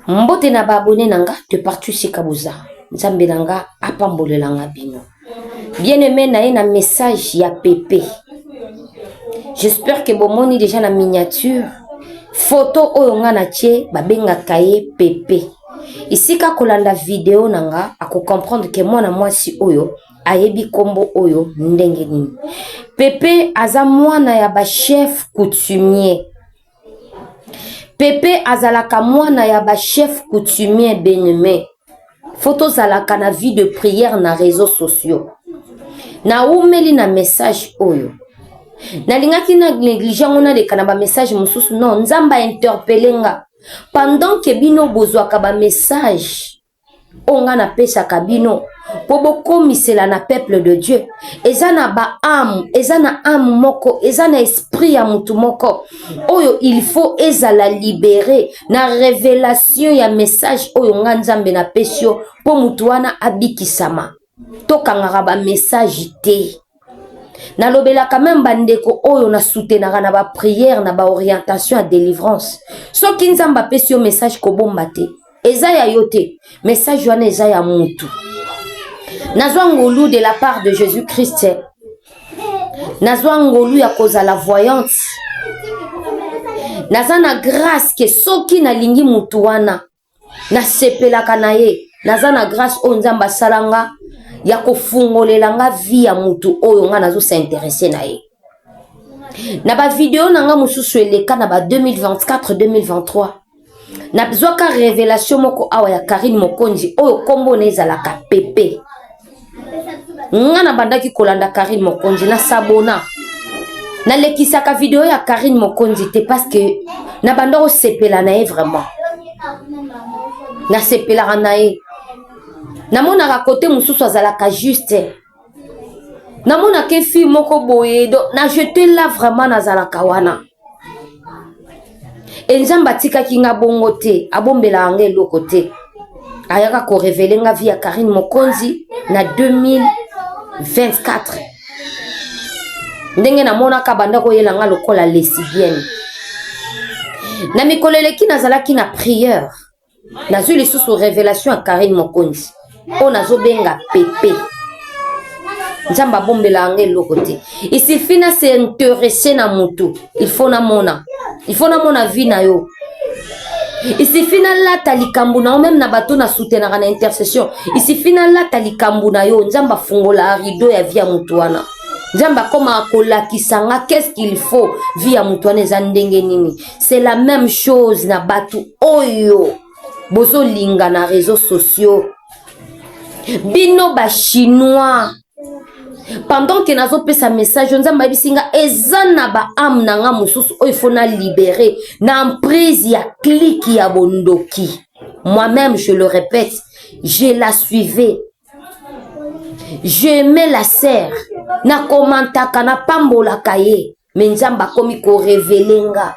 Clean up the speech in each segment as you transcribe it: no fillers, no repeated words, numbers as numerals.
Mbote na ba abonné nanga de partout chez Kabuza. Nzambe nanga apambolelanga bino. Bien-aimé na na message ya Pépé. J'espère que bomoni déjà na miniature. Photo oyo nga na tie babenga kaye Pépé. Ici ka kolanda vidéo nanga ako comprendre que moi na mwasi oyo ayebi kombo oyo ndenge nini. Pépé aza mwana ya ba chef coutumier. Pépé azalaka mwana ya ba chef coutumier bien-aimé. Photo zalaka na vie de prière na réseaux sociaux. Na umeli na message oyo. Na lingaki na négligent na leka na ba message mususu non nzamba interpelenga. Pendant que bino bozwaka ba message onga na pesa kabino po bokomisela na peuple de Dieu. Eza na ba âme, eza na âme moko, eza na esprit ya mutu moko. Oyo il faut ezala libérer na révélation ya message oyo nga nzambe na pesio po mutu wana abikisama. Tokangaka ba message te. Na lobela quand même bandeko oyo na soutenaka na ba prière na ba orientation à délivrance. Soki nzamba pesio message ko bomba te. Eza ya yote, message wana eza ya mutu. Nazwa ngolu de la part de Jésus-Christ. Nazwa ngolu ya koza la voyante. Naza na grâce ke soki na lingi mutu wana na sepelaka na ye. Naza na grâce o nzamba salanga ya kofungolelanga vie ya mutu oyo nga nazo s'intéresser na ye. Na ba vidéo nanga mususu eleka na ba 2024-2023. Na bizwaka révélation moko awa ya Karine Mokonzi oyo kombo nezalaka Pépé. Nga na bandaki kolanda Karine Mokonzi na sabona. Na lekisaka vidéo ya Karine Mokonzi te parce que na bandako sepela na ye vraiment. Na sepela na ye. Na mona ka côté mususu azalaka juste. Na mona ke fi moko boye do na jeté là vraiment na zalaka wana. Enzamba tika kinga bongo te abombela ange loko te. Ayaka ko révéler nga vie ya Karine Mokonzi na 2024. Ndenge na mona ka banda ko yelanga lokola lesbienne. Na mikoleleki nazalaki na prière. Nazo les sous révélation à Karine Mokonzi. On a benga Pépé. Nzamba bombela ange loko te. Il suffit na s'intéresser na mutu. Il faut na mona vie na yo. Il suffit na lata likambu na même na bato na soutenaka na intercession. Il suffit na lata likambu na yo. Nzamba fungola rideau ya vie ya mutu wana. Nzamba koma akolakisanga qu'est-ce qu'il faut vie ya mutu wana eza ndenge nini. C'est la même chose na bato oyo. Bozo linga na réseaux sociaux. Bino ba chinois. Pendant que nazo pesa message nzamba bisinga ezana ba âme nanga mususu o il faut na libérer na emprise ya clique ya bondoki. Moi-même je le répète, je la suivais. J'aimais la sœur. Na komantaka na pambola kaye. Mais nzamba komi ko révélenga.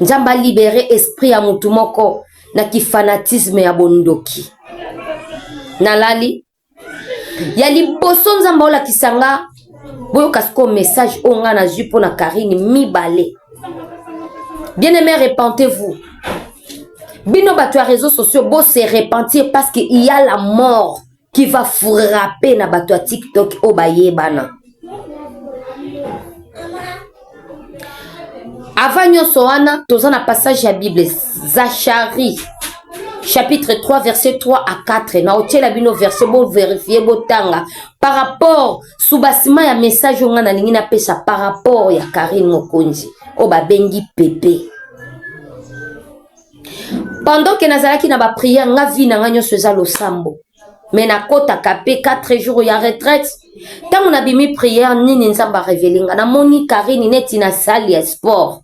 Nzamba libérer esprit ya mutu moko na ki fanatisme ya bondoki. Nalali ya liboso nzamba ola kisanga boyo kasko message onga na jupo na Karine mibale. Bien-aimé, repentez-vous. Bino bato ya réseaux sociaux bo se repentir parce que il y a la mort qui va frapper na bato ya TikTok o bayebana. Avant nyonso wana toza na passage ya Bible Zacharie chapitre 3 verset 3 à 4 na otela bino verset bon vérifier botanga par rapport soubasima ya message nga na lingi na pesa par rapport ya Karine Mokonzi o ba bengi Pépé. Pendant que nazalaki na ba prière nga vi na nga nyonso eza losambo mais na kota kapé 4 jours ya retraite tango na bimi prière nini nzamba révélinga na moni Karine neti na salle ya sport.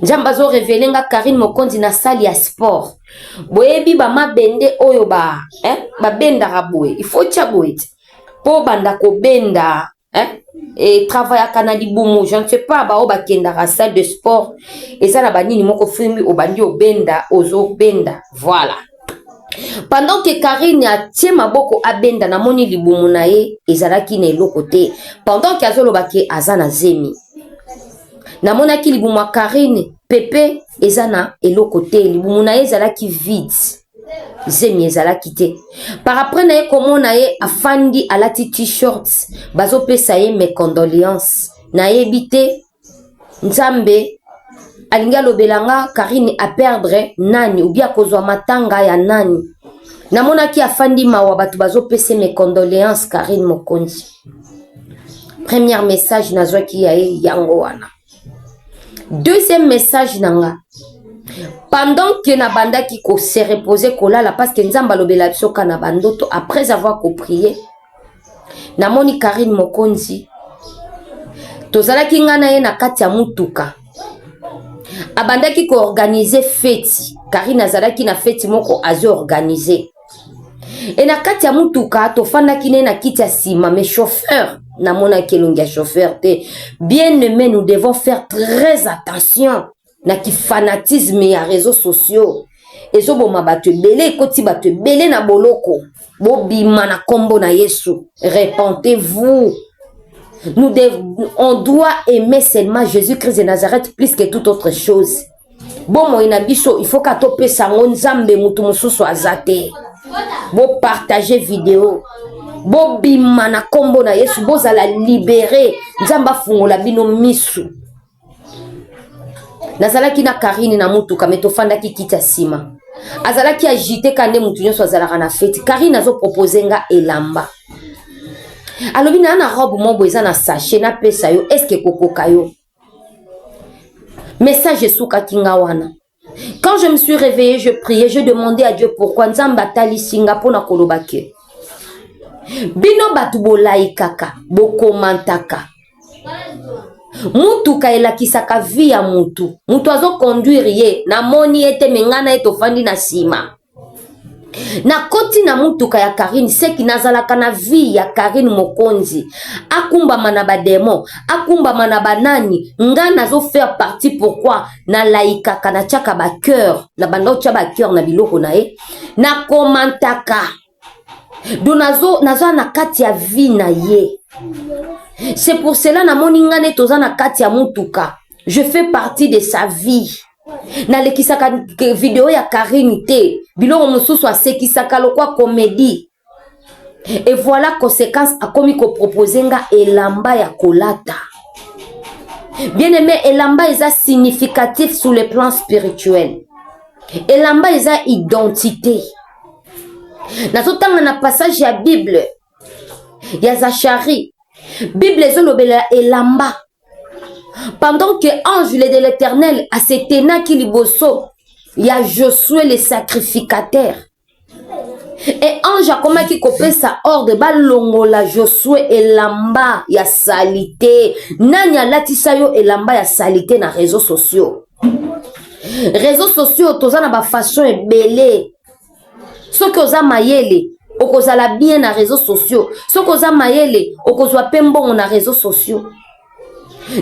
Nzamba zo révélenga Karine Mokonzi na salle ya sport. Boyebi ba mabende oyo ba benda raboue. Il faut tchaboue. Po banda ko benda et travailler à Canadi Boumou, je ne sais pas ba oba kenda la salle de sport et ça na banini moko filmi obandi obenda ozo benda. Voilà. Pendant que Karine a tie maboko abenda na moni libumu na ye ezalaki na eloko te. Pendant que azolo bake azana zemi. Na mona ki libumu Karine pepe ezana eloko te libumu na ye ezalaki vide zemi ezalaki te par après na ye komona ye afandi alati t-shirt bazopesa ye mes condoléances nayebi te nzambe alingi alobelanga Karine a perdre nani ou bien kozwa matanga ya nani namonaki afandi mawa bato bazopesa mes condoléances Karine Mokonzi. Premier message nazwaki ya ye yango wana. Deuxième message nanga pendant que na bandaki ko se reposer kolala parce que nzamba lobela biso kana bandoto après avoir prié namoni Karine Mokonzi tozalaki ngana ye na kati ya mutuka abandaki ko organiser fête Karine azalaki na fête moko azo organiser et na kati ya mutuka tofandaki ne na kiti ya sima mais chauffeur namona kelongia chauffeur te bien aimé nous devons faire très attention na ki fanatisme ya réseaux sociaux ezoboma bato ebele ekoti bato ebele na boloko bobima na kombo na Yesu repentez-vous. On doit aimer seulement Jésus-Christ de Nazareth plus que toute autre chose. Bon moi ina biso il faut ka tope sango nzambe mutu mususu azate bo partager vidéo bo bima na kombo na Yesu bozala libérer nzamba fungola bino misu. Nazalaki na Karine na mutuka metofanda kikita sima azalaki agité kande mutu nyonso azalaka na fête Karine azo proposer nga elamba alobi na robe mo eza na sachet na pesa yo est-ce que kokoka yo message souka kinga wana. Quand je me suis réveillée, je priais, je demandais à Dieu pourquoi nzamba tali singa pona kolobake bino batu bolaikaka bokomantaka mutuka elakisaka vie ya mutu azo conduire ye na moni ete mengana etofandi na sima na koti na mutuka ya Karine seki nazalaka na vie ya Karine Mokonzi akumbama na bademo akumbama na banani nga nazo faire partie pourquoi na laikaka na tchaka ba cœur na bando tcha ba cœur na biloko na ye na komantaka do nazo na kati ya vie na ye. C'est pour cela na moni nga ne toza na kati ya mutuka je fais partie de sa vie. Na lekisaka vidéo ya Karine te biloko mosusu asekisaka lokwa comédie et voilà conséquence akomi ko proposer nga elamba ya kolata. Bien aimé, elamba eza significatif sur le plan spirituel. Elamba eza identité. Nazotanga na passage ya Bible ya Zacharie Bible ezolobela elamba pendant que ange de l'Éternel a setena ki liboso ya Josué le sacrificateur et ange akomaki kopesa ordre balongola Josué elamba ya salité nani alatisa yo elamba ya salité na réseaux sociaux toza na ba façon ebele soki oza mayele okozala bien na réseaux sociaux soki oza mayele okozwa pe mbongo na réseaux sociaux.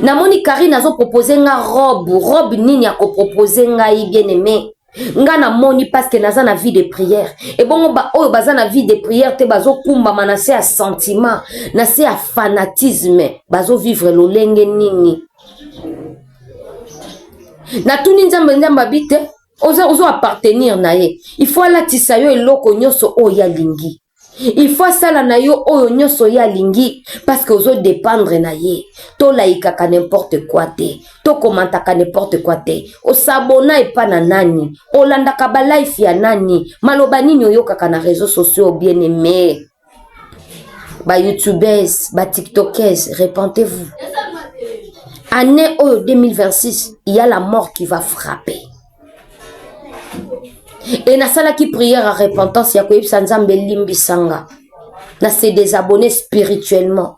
Namoni Karine azo proposer nga robe nini ya ko proposer ngai bien aimé nga na moni parce que naza na vie de prière et bongo ba oyo baza na vie de prière te bazo kumba manase ya sentiment na se ya fanatisme bazo vivre lolenge nini na tuni nzamba bite ozo appartenir na ye il faut alatisa yo eloko nyonso oyo ya lingi il faut sala na yo oyo nyonso ya lingi parce que ozo dépendre na ye to laikaka n'importe quoi te to komantaka n'importe quoi te osabona epa na nani olandaka ba life ya nani maloba nini oyokaka na réseaux sociaux bien aimé ba youtubers ba tiktokers repentez-vous année oyo 2026 il y a la mort qui va frapper. Et na sala qui prière à repentance ya koyebisa nzambe limbisanga na se désabonner spirituellement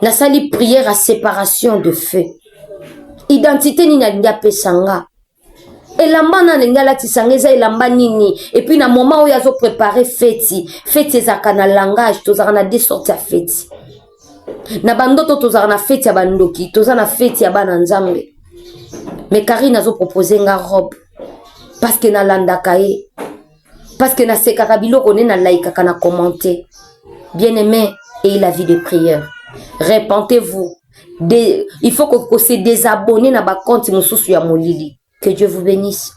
na sali prière à séparation de feu identité ni na linga pesanga elamba na linga latisanga eza elamba nini et puis na moment où yazo préparer fête ezaka na langage tozaka na deux sortes ya fête na bandoto tozaka na fête ya bandoki toza na fête ya bana nzambe mais Karine azo proposer nga robe parce que na landaka ye parce que na sekaka biloko ne na laikaka na commenter bien aimé et la vie de prière repentez-vous Il faut qu'on se désabonne na ba compte mususu ya molili. Que Dieu vous bénisse.